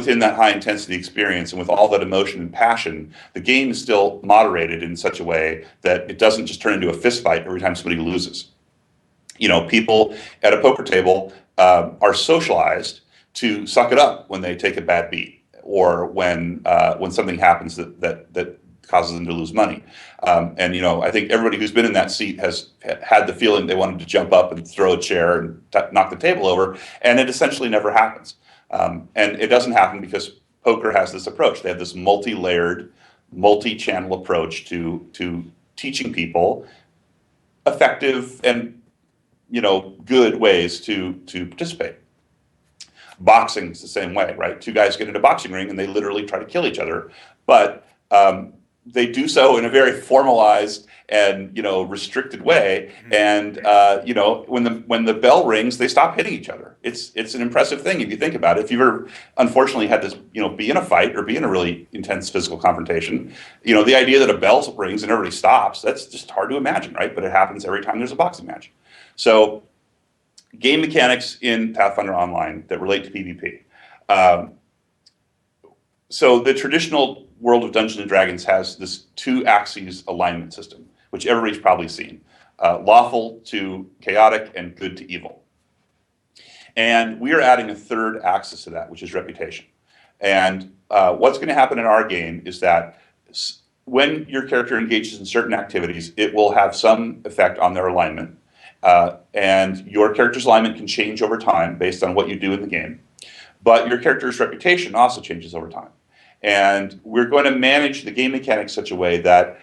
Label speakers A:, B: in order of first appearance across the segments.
A: within that high intensity experience and with all that emotion and passion, the game is still moderated in such a way that it doesn't just turn into a fist fight every time somebody loses. People at a poker table are socialized to suck it up when they take a bad beat, or when something happens that causes them to lose money. And I think everybody who's been in that seat has had the feeling they wanted to jump up and throw a chair and knock the table over, and it essentially never happens. And it doesn't happen because poker has this approach. They have this multi-layered, multi-channel approach to teaching people effective and good ways to participate. Boxing is the same way, right? Two guys get in a boxing ring and they literally try to kill each other, but they do so in a very formalized and restricted way. And when the bell rings, they stop hitting each other. It's an impressive thing if you think about it. If you've ever unfortunately had to be in a fight or be in a really intense physical confrontation, the idea that a bell rings and everybody stops, that's just hard to imagine, right? But it happens every time there's a boxing match. So game mechanics in Pathfinder Online that relate to PvP. So the traditional world of Dungeons and Dragons has this 2-axis alignment system, which everybody's probably seen. Lawful to chaotic and good to evil. And we are adding a third axis to that, which is reputation. And what's going to happen in our game is that when your character engages in certain activities, it will have some effect on their alignment. And your character's alignment can change over time based on what you do in the game. But your character's reputation also changes over time. And we're going to manage the game mechanics such a way that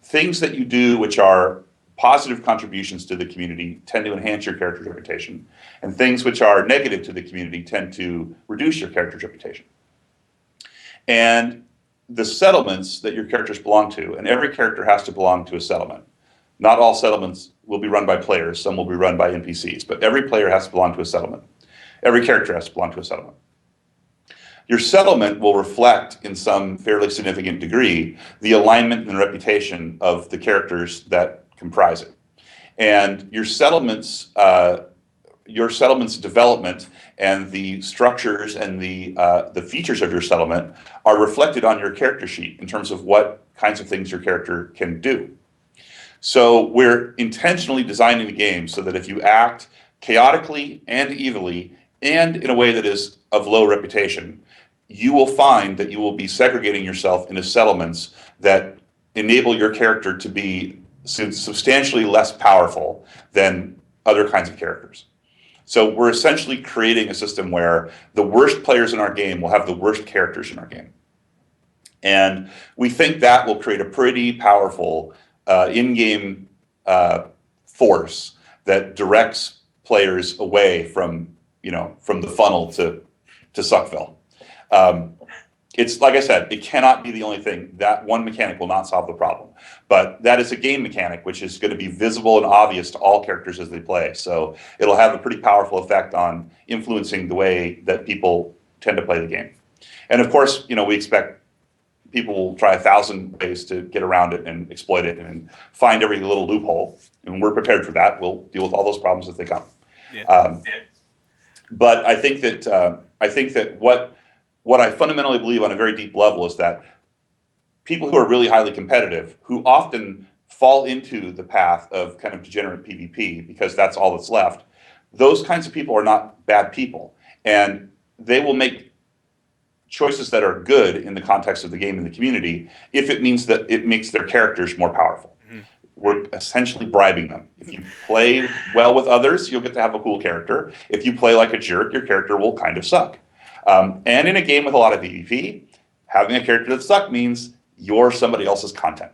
A: things that you do which are positive contributions to the community tend to enhance your character's reputation, and things which are negative to the community tend to reduce your character's reputation. And the settlements that your characters belong to, and every character has to belong to a settlement. Not all settlements will be run by players, some will be run by NPCs, but every player has to belong to a settlement. Every character has to belong to a settlement. Your settlement will reflect, in some fairly significant degree, the alignment and reputation of the characters that comprise it. And your settlement's development and the structures and the features of your settlement are reflected on your character sheet in terms of what kinds of things your character can do. So we're intentionally designing the game so that if you act chaotically and evilly and in a way that is of low reputation, you will find that you will be segregating yourself into settlements that enable your character to be substantially less powerful than other kinds of characters. So we're essentially creating a system where the worst players in our game will have the worst characters in our game. And we think that will create a pretty powerful in-game force that directs players away from the funnel to Suckville. It's like I said, it cannot be the only thing. That one mechanic will not solve the problem. But that is a game mechanic which is going to be visible and obvious to all characters as they play. So it'll have a pretty powerful effect on influencing the way that people tend to play the game. And of course, we expect people will try 1,000 ways to get around it and exploit it and find every little loophole. And we're prepared for that. We'll deal with all those problems as they come. Yeah. But I think that what I fundamentally believe on a very deep level is that people who are really highly competitive, who often fall into the path of kind of degenerate PvP because that's all that's left, those kinds of people are not bad people. And they will make choices that are good in the context of the game and the community if it means that it makes their characters more powerful. Mm-hmm. We're essentially bribing them. If you play well with others, you'll get to have a cool character. If you play like a jerk, your character will kind of suck. And in a game with a lot of PvP, having a character that sucks means you're somebody else's content.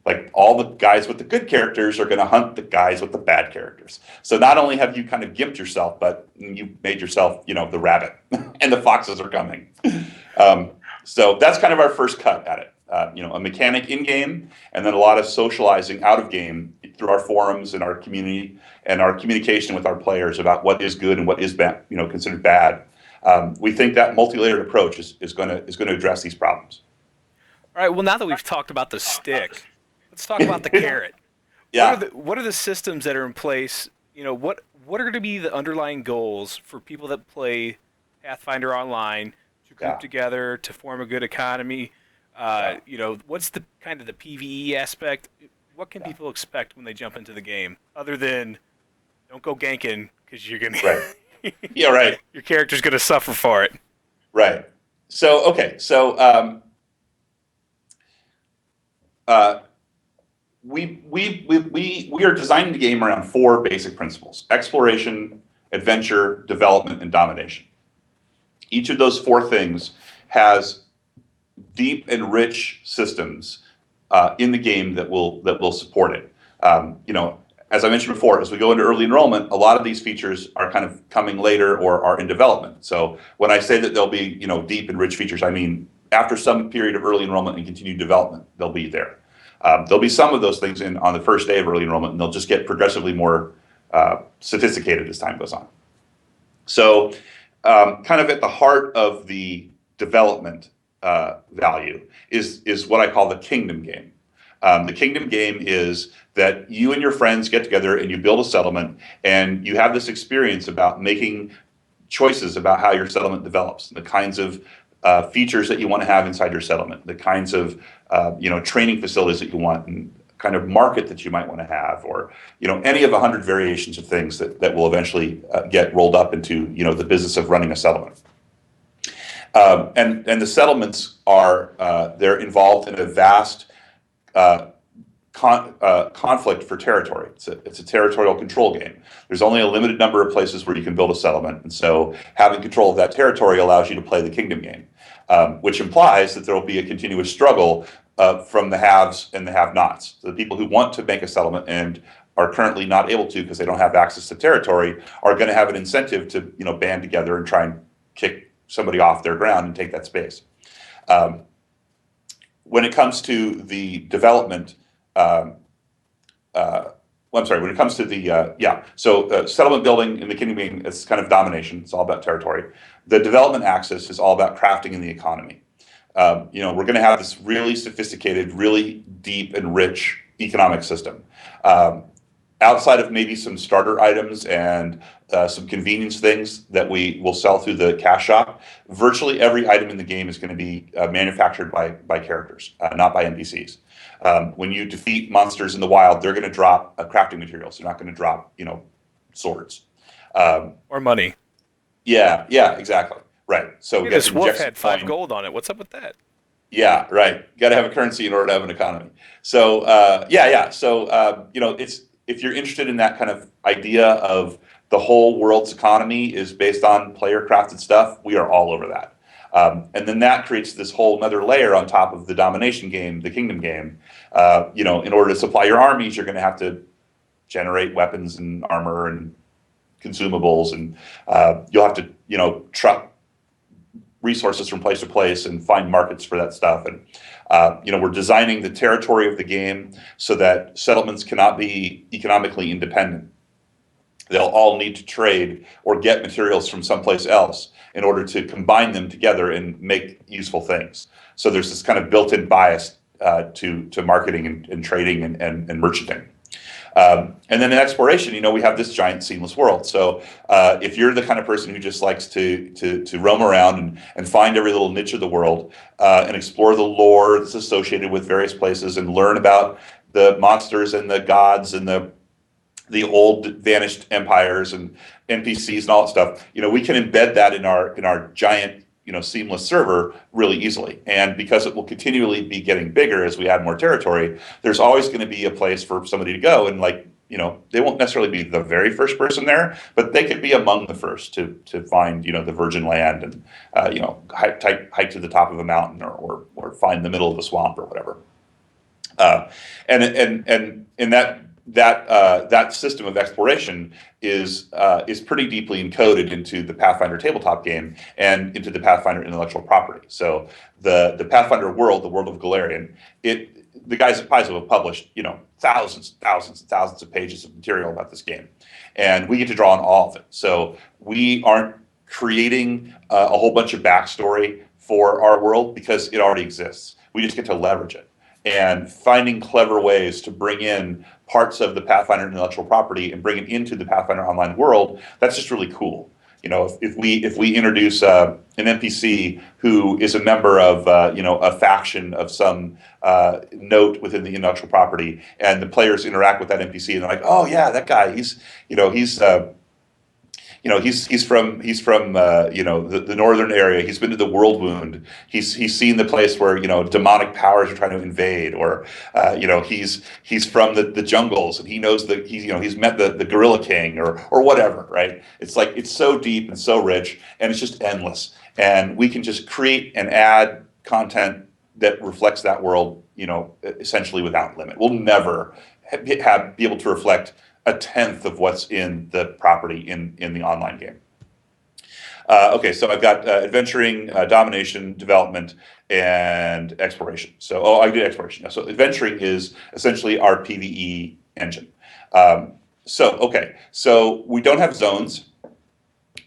A: Like all the guys with the good characters are going to hunt the guys with the bad characters. So not only have you kind of gimped yourself, but you made yourself, the rabbit, and the foxes are coming. So that's kind of our first cut at it. A mechanic in game, and then a lot of socializing out of game through our forums and our community and our communication with our players about what is good and what is bad, considered bad. We think that multi-layered approach is going to address these problems.
B: All right. Well, now that we've talked about the stick, let's talk about the carrot.
A: Yeah.
B: What are the systems that are in place? What are going to be the underlying goals for people that play Pathfinder Online to group
A: Yeah.
B: together to form a good economy.
A: Yeah.
B: What's the kind of the PVE aspect? What can
A: Yeah.
B: people expect when they jump into the game, other than don't go ganking because you're gonna
A: Right. Yeah. Right.
B: your character's gonna suffer for it.
A: Right. So okay. So uh, we are designing the game around four basic principles: exploration, adventure, development, and domination. Each of those four things has deep and rich systems in the game that will support it. As I mentioned before, as we go into early enrollment, a lot of these features are kind of coming later or are in development. So when I say that there'll be deep and rich features, I mean after some period of early enrollment and continued development, they'll be there. There'll be some of those things in on the first day of early enrollment, and they'll just get progressively more sophisticated as time goes on. So, kind of at the heart of the development value is what I call the kingdom game. The kingdom game is that you and your friends get together and you build a settlement, and you have this experience about making choices about how your settlement develops, the kinds of features that you want to have inside your settlement, the kinds of training facilities that you want, and kind of market that you might want to have, or any of 100 variations of things that will eventually get rolled up into the business of running a settlement. And the settlements are they're involved in a vast uh, conflict for territory. It's a territorial control game. There's only a limited number of places where you can build a settlement, and so having control of that territory allows you to play the kingdom game, which implies that there will be a continuous struggle from the haves and the have-nots. So the people who want to make a settlement and are currently not able to because they don't have access to territory are going to have an incentive to band together and try and kick somebody off their ground and take that space. Um, when it comes to the development, um, well, I'm sorry, when it comes to the, settlement building in the kingdom game, it's kind of domination. It's all about territory. The development axis is all about crafting in the economy. We're going to have this really sophisticated, really deep and rich economic system. Um, Outside of maybe some starter items and some convenience things that we will sell through the cash shop, virtually every item in the game is going to be manufactured by characters, not by NPCs. When you defeat monsters in the wild, they're going to drop crafting materials. They're not going to drop, swords. Um,
B: Or money.
A: yeah, yeah, exactly. Right. So we
B: Hey,
A: got
B: this
A: to
B: wolf
A: inject some
B: had 5
A: coin.
B: gold on it. What's up with that?
A: Yeah, right. Got to have a currency in order to have an economy. So yeah. So it's if you're interested in that kind of idea of the whole world's economy is based on player crafted stuff, we are all over that. And then that creates this whole other layer on top of the domination game, the kingdom game. In order to supply your armies, you're going to have to generate weapons and armor and consumables, and you'll have to truck resources from place to place and find markets for that stuff. And we're designing the territory of the game so that settlements cannot be economically independent. They'll all need to trade or get materials from someplace else in order to combine them together and make useful things. So there's this kind of built-in bias to marketing and trading and merchanting. And then in exploration, we have this giant seamless world. So if you're the kind of person who just likes to roam around and find every little niche of the world and explore the lore that's associated with various places and learn about the monsters and the gods and the old vanished empires and NPCs and all that stuff, we can embed that in our giant seamless server really easily. And because it will continually be getting bigger as we add more territory, there's always going to be a place for somebody to go. And they won't necessarily be the very first person there, but they could be among the first to find, the virgin land and, hike to the top of a mountain or find the middle of the swamp or whatever. And that system of exploration is pretty deeply encoded into the Pathfinder tabletop game and into the Pathfinder intellectual property. So the Pathfinder world, the world of Golarion, the guys at Paizo have published thousands and thousands of pages of material about this game, and we get to draw on all of it. So we aren't creating a whole bunch of backstory for our world because it already exists. We just get to leverage it. And finding clever ways to bring in parts of the Pathfinder intellectual property and bring it into the Pathfinder Online world, that's just really cool. if we introduce an NPC who is a member of a faction of some note within the intellectual property, and the players interact with that NPC, and they're like, oh yeah, that guy, he's from the northern area. He's been to the World Wound. He's seen the place where demonic powers are trying to invade, or he's from the jungles, and he knows he's met the Gorilla King, or whatever. Right? It's like it's so deep and so rich, and it's just endless. And we can just create and add content that reflects that world, essentially without limit. We'll never be able to reflect a tenth of what's in the property in the online game. Okay, so I've got adventuring, domination, development, and exploration. So, I did exploration. Now. So adventuring is essentially our PvE engine. So we don't have zones,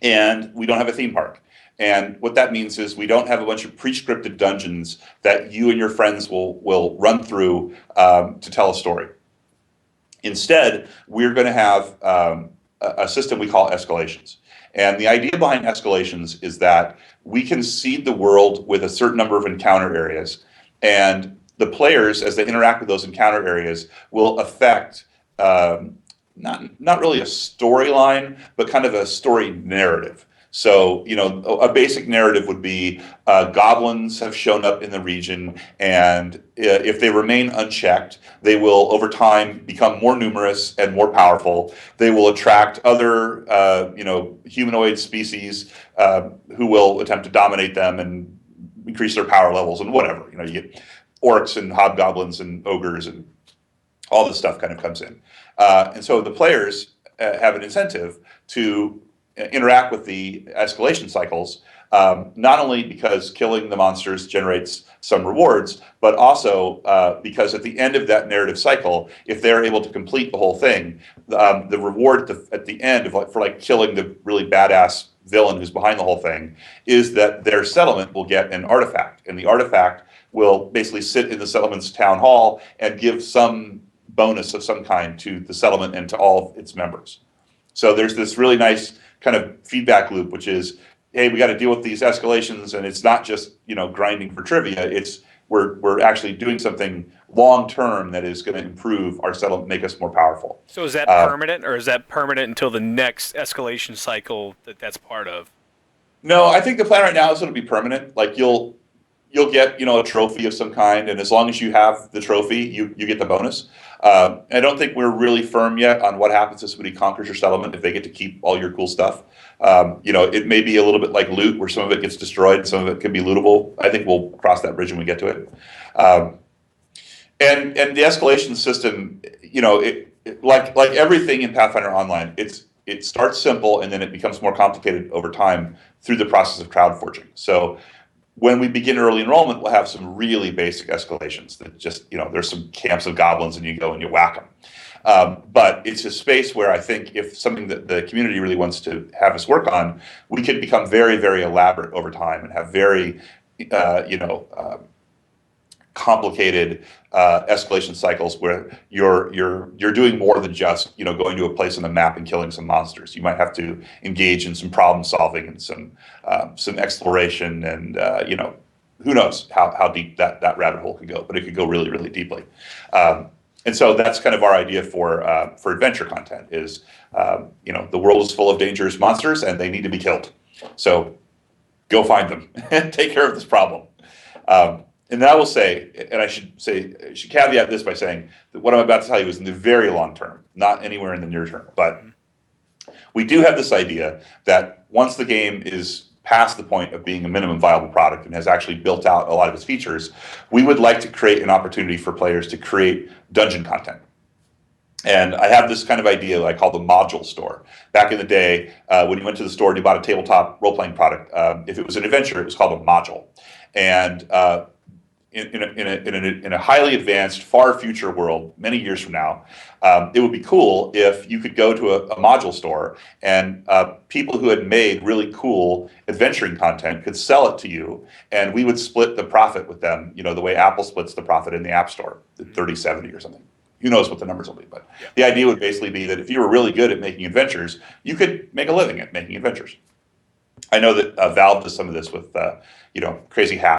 A: and we don't have a theme park. And what that means is we don't have a bunch of pre-scripted dungeons that you and your friends will run through to tell a story. Instead, we're going to have a system we call escalations. And the idea behind escalations is that we can seed the world with a certain number of encounter areas, and the players, as they interact with those encounter areas, will affect not really a storyline, but kind of a story narrative. So, a basic narrative would be goblins have shown up in the region, and if they remain unchecked, they will, over time, become more numerous and more powerful. They will attract other, humanoid species who will attempt to dominate them and increase their power levels and whatever. You get orcs and hobgoblins and ogres, and all this stuff kind of comes in. And so the players have an incentive to interact with the escalation cycles, not only because killing the monsters generates some rewards, but also because at the end of that narrative cycle, if they're able to complete the whole thing, the reward at the end for killing the really badass villain who's behind the whole thing is that their settlement will get an artifact, and the artifact will basically sit in the settlement's town hall and give some bonus of some kind to the settlement and to all of its members. So there's this really nice kind of feedback loop, which is, hey, we got to deal with these escalations, and it's not just grinding for trivia. It's we're actually doing something long term that is going to improve our settlement, make us more powerful.
B: So is that permanent, or is that permanent until the next escalation cycle that's part of?
A: No, I think the plan right now is it'll be permanent. Like you'll get a trophy of some kind, and as long as you have the trophy, you get the bonus. I don't think we're really firm yet on what happens if somebody conquers your settlement, if they get to keep all your cool stuff. It may be a little bit like loot, where some of it gets destroyed and some of it can be lootable. I think we'll cross that bridge when we get to it. And the escalation system, like everything in Pathfinder Online, it starts simple and then it becomes more complicated over time through the process of crowd forging. So when we begin early enrollment, we'll have some really basic escalations that just, there's some camps of goblins and you go and you whack them. But it's a space where I think if something that the community really wants to have us work on, we can become very, very elaborate over time and have very, complicated escalation cycles where you're doing more than just going to a place on the map and killing some monsters. You might have to engage in some problem solving and some exploration, and who knows how deep that rabbit hole could go, but it could go really, really deeply. And so that's kind of our idea for adventure content is the world is full of dangerous monsters and they need to be killed. So go find them and take care of this problem. And then I will say, and I should caveat this by saying that what I'm about to tell you is in the very long term, not anywhere in the near term. But we do have this idea that once the game is past the point of being a minimum viable product and has actually built out a lot of its features, we would like to create an opportunity for players to create dungeon content. And I have this kind of idea that I call the module store. Back in the day, when you went to the store and you bought a tabletop role-playing product, if it was an adventure, it was called a module. And in a highly advanced, far future world, many years from now, it would be cool if you could go to a module store and people who had made really cool adventuring content could sell it to you, and we would split the profit with them, the way Apple splits the profit in the App Store, 30/70 or something. Who knows what the numbers will be, but the idea would basically be that if you were really good at making adventures, you could make a living at making adventures. I know that Valve does some of this with, Crazy Hat.